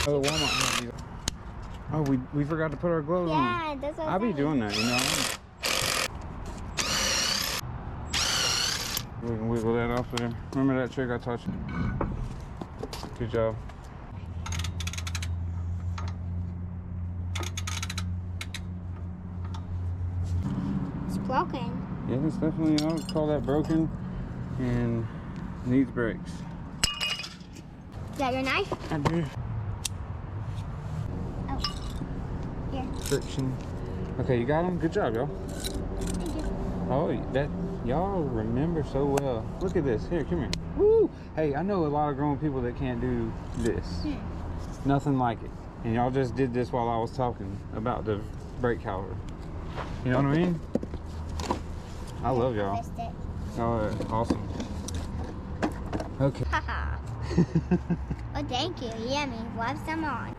Oh, Walmart has these. Oh, we forgot to put our gloves on. Yeah, that's what I'll be doing that, you know. We can wiggle that off of there. Remember that trick I taught you? Good job. It's broken. Yeah, it's definitely, I would call that broken and needs brakes. Is that your knife? I do. Oh. Here. Friction. Okay, you got them? Good job, y'all. Thank you. Oh, that y'all remember so well. Look at this. Here, come here. Woo! Hey, I know a lot of grown people that can't do this. Nothing like it. And y'all just did this while I was talking about the brake caliper. You know what I mean? I love y'all. Oh, awesome. Okay. Haha. Oh, thank you. Yummy. We'll have some on.